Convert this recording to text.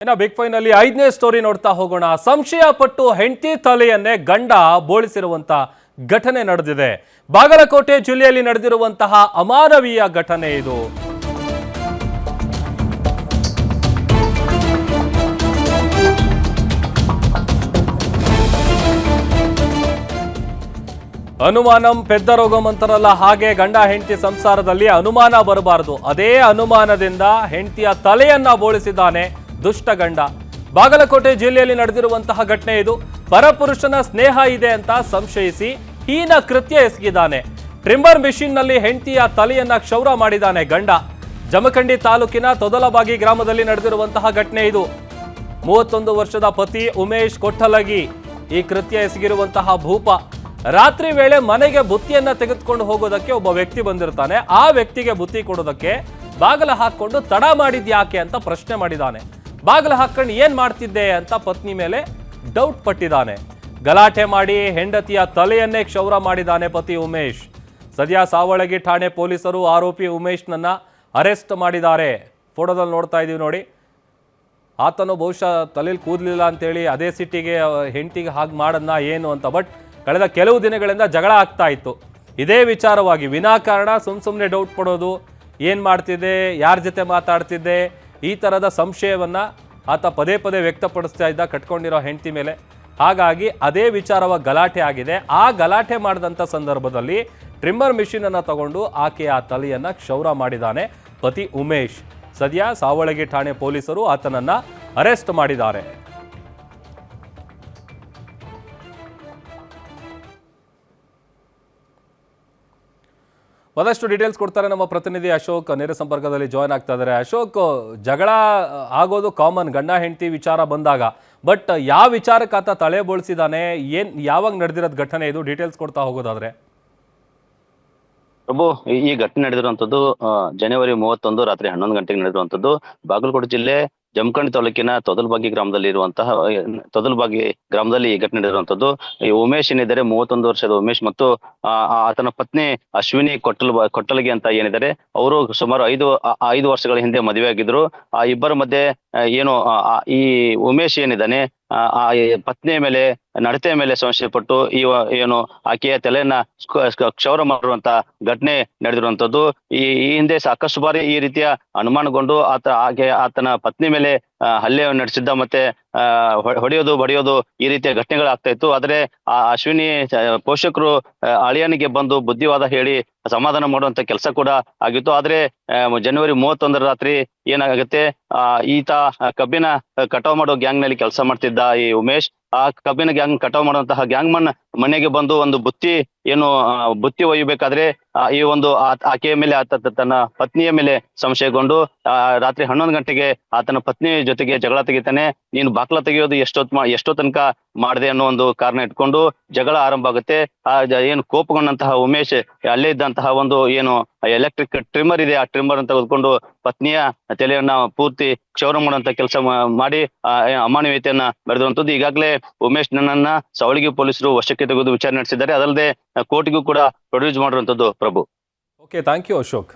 ಇನ್ನು big five ನಲ್ಲಿ 5ನೇ ಸ್ಟೋರಿ ನೋಡ್ತಾ ಹೋಗೋಣ. ಸಂಶಯ ಪಟ್ಟು ಹೆಂಡತಿ ತಲೆಯನ್ನೇ ಗಂಡ ಬೋಳಿಸಿರುವಂತ ಘಟನೆ ನಡೆದಿದೆ. ಬಾಗಲಕೋಟೆ ಜಿಲ್ಲೆಯಲ್ಲಿ ನಡೆದಿರುವಂತಹ ಅಮಾನವೀಯ ಘಟನೆ ಇದು. ಅನುಮಾನಂ ಪೆದ್ದ ರೋಗಂ ಅಂತಾರಲ್ಲ, ಹಾಗೆ ಗಂಡ ಹೆಂಡತಿ ಸಂಸಾರದಲ್ಲಿ ಅನುಮಾನ ಬರಬಾರದು. ಅದೇ ಅನುಮಾನದಿಂದ ಹೆಂಡತಿಯ ತಲೆಯನ್ನ ಬೋಳಿಸಿದ್ದಾನೆ ದುಷ್ಟ ಗಂಡ. ಬಾಗಲಕೋಟೆ ಜಿಲ್ಲೆಯಲ್ಲಿ ನಡೆದಿರುವಂತಹ ಘಟನೆ ಇದು. ಪರಪುರುಷನ ಸ್ನೇಹ ಇದೆ ಅಂತ ಸಂಶಯಿಸಿ ಹೀನ ಕೃತ್ಯ ಎಸಗಿದ್ದಾನೆ. ಟ್ರಿಮ್ಮರ್ ಮಿಷಿನ್ ನಲ್ಲಿ ಹೆಂಡತಿಯ ತಲೆಯನ್ನ ಕ್ಷೌರ ಮಾಡಿದ್ದಾನೆ ಗಂಡ. ಜಮಖಂಡಿ ತಾಲೂಕಿನ ತೊದಲಬಾಗಿ ಗ್ರಾಮದಲ್ಲಿ ನಡೆದಿರುವಂತಹ ಘಟನೆ ಇದು. 31 ವರ್ಷದ ಪತಿ ಉಮೇಶ್ ಕೊಟ್ಟಲಗಿ ಈ ಕೃತ್ಯ ಎಸಗಿರುವಂತಹ ಭೂಪ. ರಾತ್ರಿ ವೇಳೆ ಮನೆಗೆ ಬುತ್ತಿಯನ್ನ ತೆಗೆದುಕೊಂಡು ಹೋಗೋದಕ್ಕೆ ಒಬ್ಬ ವ್ಯಕ್ತಿ ಬಂದಿರ್ತಾನೆ. ಆ ವ್ಯಕ್ತಿಗೆ ಬುತ್ತಿ ಕೊಡೋದಕ್ಕೆ ಬಾಗಿಲು ಹಾಕೊಂಡು ತಡ ಮಾಡಿದ್ಯಾಕೆ ಅಂತ ಪ್ರಶ್ನೆ ಮಾಡಿದ್ದಾನೆ. ಬಾಗಿಲು ಹಾಕೊಂಡು ಏನ್ ಮಾಡ್ತಿದ್ದೆ ಅಂತ ಪತ್ನಿ ಮೇಲೆ ಡೌಟ್ ಪಟ್ಟಿದ್ದಾನೆ. ಗಲಾಟೆ ಮಾಡಿ ಹೆಂಡತಿಯ ತಲೆಯನ್ನೇ ಕ್ಷೌರ ಮಾಡಿದ್ದಾನೆ ಪತಿ ಉಮೇಶ್. ಸದ್ಯ ಸಾವಳಗಿ ಠಾಣೆ ಪೊಲೀಸರು ಆರೋಪಿ ಉಮೇಶ್ನನ್ನ ಅರೆಸ್ಟ್ ಮಾಡಿದ್ದಾರೆ. ಫೋಟೋದಲ್ಲಿ ನೋಡ್ತಾ ಇದೀವಿ ನೋಡಿ. ಆತನು ಬಹುಶಃ ತಲೆಯಲ್ಲಿ ಕೂದಲಿಲ್ಲ ಅಂತೇಳಿ ಅದೇ ಸಿಟ್ಟಿಗೆ ಹೆಂಡತಿಗೆ ಹಾಗೆ ಮಾಡದ್ನ ಏನು ಅಂತ. ಬಟ್ ಕಳೆದ ಕೆಲವು ದಿನಗಳಿಂದ ಜಗಳ ಆಗ್ತಾ ಇತ್ತು ಇದೇ ವಿಚಾರವಾಗಿ. ವಿನಾಕಾರಣ ಸುಮ್ಮನೆ ಡೌಟ್ ಪಡೋದು, ಏನು ಮಾಡ್ತಿದ್ದೆ, ಯಾರ ಜೊತೆ ಮಾತಾಡ್ತಿದ್ದೆ, ಈ ಥರದ ಸಂಶಯವನ್ನ ಆತ ಪದೇ ಪದೇ ವ್ಯಕ್ತಪಡಿಸ್ತಾ ಇದ್ದ ಕಟ್ಕೊಂಡಿರೋ ಹೆಂಡತಿ ಮೇಲೆ. ಹಾಗಾಗಿ ಅದೇ ವಿಚಾರವಾಗಿ ಗಲಾಟೆ ಆಗಿದೆ. ಆ ಗಲಾಟೆ ಮಾಡಿದಂಥ ಸಂದರ್ಭದಲ್ಲಿ ಟ್ರಿಮ್ಮರ್ ಮಿಷಿನ್ ಅನ್ನು ತಗೊಂಡು ಆಕೆಯ ತಲೆಯನ್ನ ಕ್ಷೌರ ಮಾಡಿದ್ದಾನೆ ಪತಿ ಉಮೇಶ್. ಸದ್ಯ ಸಾವಳಗಿ ಠಾಣೆ ಪೊಲೀಸರು ಆತನನ್ನ ಅರೆಸ್ಟ್ ಮಾಡಿದ್ದಾರೆ. ಒಂದಷ್ಟು ಡೀಟೇಲ್ಸ್ ಕೊಡ್ತಾರೆ ನಮ್ಮ ಪ್ರತಿನಿಧಿ ಅಶೋಕ್, ನೇರ ಸಂಪರ್ಕದಲ್ಲಿ ಜಾಯ್ನ್ ಆಗ್ತಾ ಇದ್ದಾರೆ. ಅಶೋಕ್, ಜಗಳ ಆಗೋದು ಕಾಮನ್ ಗಂಡ ಹೆಂಡತಿ ವಿಚಾರ ಬಂದಾಗ. ಬಟ್ ಯಾವ ವಿಚಾರಕ್ಕೆ ಆತ ತಲೆ ಬೋಳಿಸಿದಾನೆ, ಯಾವಾಗ ನಡೆದಿರೋದು ಘಟನೆ ಇದು, ಡೀಟೇಲ್ಸ್ ಕೊಡ್ತಾ ಹೋಗೋದಾದ್ರೆ? ಪ್ರಭು, ಈ ಘಟನೆ ನಡೆದಿರುವಂತದ್ದು ಜನವರಿ 31 ರಾತ್ರಿ 11 ಗಂಟೆಗೆ ನಡೆದಿರುವಂತದ್ದು ಬಾಗಲಕೋಟೆ ಜಿಲ್ಲೆ ಜಮಖಂಡಿ ತಾಲೂಕಿನ ತೊದಲಬಾಗಿ ಗ್ರಾಮದಲ್ಲಿ ಈ ಘಟನೆ ನಡೆದಿರುವಂತದ್ದು. ಈ ಉಮೇಶ್ ಏನಿದ್ದಾರೆ 31 ವರ್ಷದ ಉಮೇಶ್ ಮತ್ತು ಆತನ ಪತ್ನಿ ಅಶ್ವಿನಿ ಕೊಟ್ಟಲಗಿ ಅಂತ ಏನಿದ್ದಾರೆ, ಅವರು ಸುಮಾರು 5 ವರ್ಷಗಳ ಹಿಂದೆ ಮದುವೆ ಆಗಿದ್ರು. ಆ ಇಬ್ಬರ ಮಧ್ಯೆ ಏನು ಈ ಉಮೇಶ್ ಏನಿದ್ದಾನೆ ಆ ಪತ್ನಿಯ ಮೇಲೆ ನಡತೆಯ ಮೇಲೆ ಸಂಶಯ ಪಟ್ಟು ಏನು ಆಕೆಯ ತಲೆಯನ್ನ ಕ್ಷೌರ ಮಾಡಿರುವಂತ ಘಟನೆ ನಡೆದಿರುವಂತದ್ದು. ಈ ಹಿಂದೆ ಸಾಕಷ್ಟು ಬಾರಿ ಈ ರೀತಿಯ ಅನುಮಾನಗೊಂಡು ಆತನ ಪತ್ನಿ ಮೇಲೆ ಹಲ್ಲೆ ನಡೆಸಿದ್ದ, ಮತ್ತೆ ಹೊಡೆಯೋದು ಬಡಿಯೋದು ಈ ರೀತಿಯ ಘಟನೆಗಳಾಗ್ತಾ ಇತ್ತು. ಆದ್ರೆ ಆ ಅಶ್ವಿನಿ ಪೋಷಕರು ಅಳಿಯನಿಗೆ ಬಂದು ಬುದ್ಧಿವಾದ ಹೇಳಿ ಸಮಾಧಾನ ಮಾಡುವಂತ ಕೆಲಸ ಕೂಡ ಆಗಿತ್ತು. ಆದ್ರೆ ಜನವರಿ 31 ರಾತ್ರಿ ಏನಾಗುತ್ತೆ, ಈತ ಕಬ್ಬಿನ ಕಟಾವ್ ಮಾಡೋ ಗ್ಯಾಂಗ್ ನಲ್ಲಿ ಕೆಲಸ ಮಾಡ್ತಿದ್ದ ಈ ಉಮೇಶ್. ಆ ಕಬ್ಬಿನ ಗ್ಯಾಂಗ್ ಕಟಾವ್ ಮಾಡುವಂತಹ ಗ್ಯಾಂಗ್ ಮನ್ ಮನೆಗೆ ಬಂದು ಒಂದು ಬುತ್ತಿ ಒಯ್ಯಬೇಕಾದ್ರೆ ಈ ಒಂದು ಆಕೆಯ ಮೇಲೆ ತನ್ನ ಪತ್ನಿಯ ಮೇಲೆ ಸಂಶಯಗೊಂಡು ರಾತ್ರಿ 11 ಗಂಟೆಗೆ ಆತನ ಪತ್ನಿ ಜೊತೆಗೆ ಜಗಳ ತೆಗಿತಾನೆ. ನೀನು ಬಾಕ್ಲ ತೆಗೆಯೋದು ಎಷ್ಟೋ ತನಕ ಮಾಡಿದೆ ಅನ್ನೋ ಒಂದು ಕಾರಣ ಇಟ್ಕೊಂಡು ಜಗಳ ಆರಂಭ ಆಗುತ್ತೆ. ಏನು ಕೋಪಗೊಂಡಂತಹ ಉಮೇಶ್ ಅಲ್ಲೇ ಇದ್ದಂತಹ ಒಂದು ಏನು ಎಲೆಕ್ಟ್ರಿಕ್ ಟ್ರಿಮ್ಮರ್ ಇದೆ, ಆ ಟ್ರಿಮ್ಮರ್ ಅಂತ ತೆಗೆದುಕೊಂಡು ಪತ್ನಿಯ ತಲೆಯನ್ನ ಪೂರ್ತಿ ಕ್ಷೌರ ಮಾಡುವಂತ ಕೆಲಸ ಮಾಡಿ ಅಮಾನವೀಯತೆಯನ್ನ ಮೆರೆದಿರುವಂತದ್ದು. ಈಗಾಗಲೇ ಉಮೇಶ್ ನನ್ನನ್ನ ಸಾವಳಗಿ ಪೊಲೀಸರು ವಶಕ್ಕೆ ತೆಗೆದು ವಿಚಾರಣೆ ನಡೆಸಿದ್ದಾರೆ. ಅದಲ್ಲದೆ ಕೋರ್ಟ್ಗೂ ಕೂಡ ಪ್ರೊಡ್ಯೂಸ್ ಮಾಡಿರುವಂತದ್ದು. Prabhu, okay, thank you Ashok.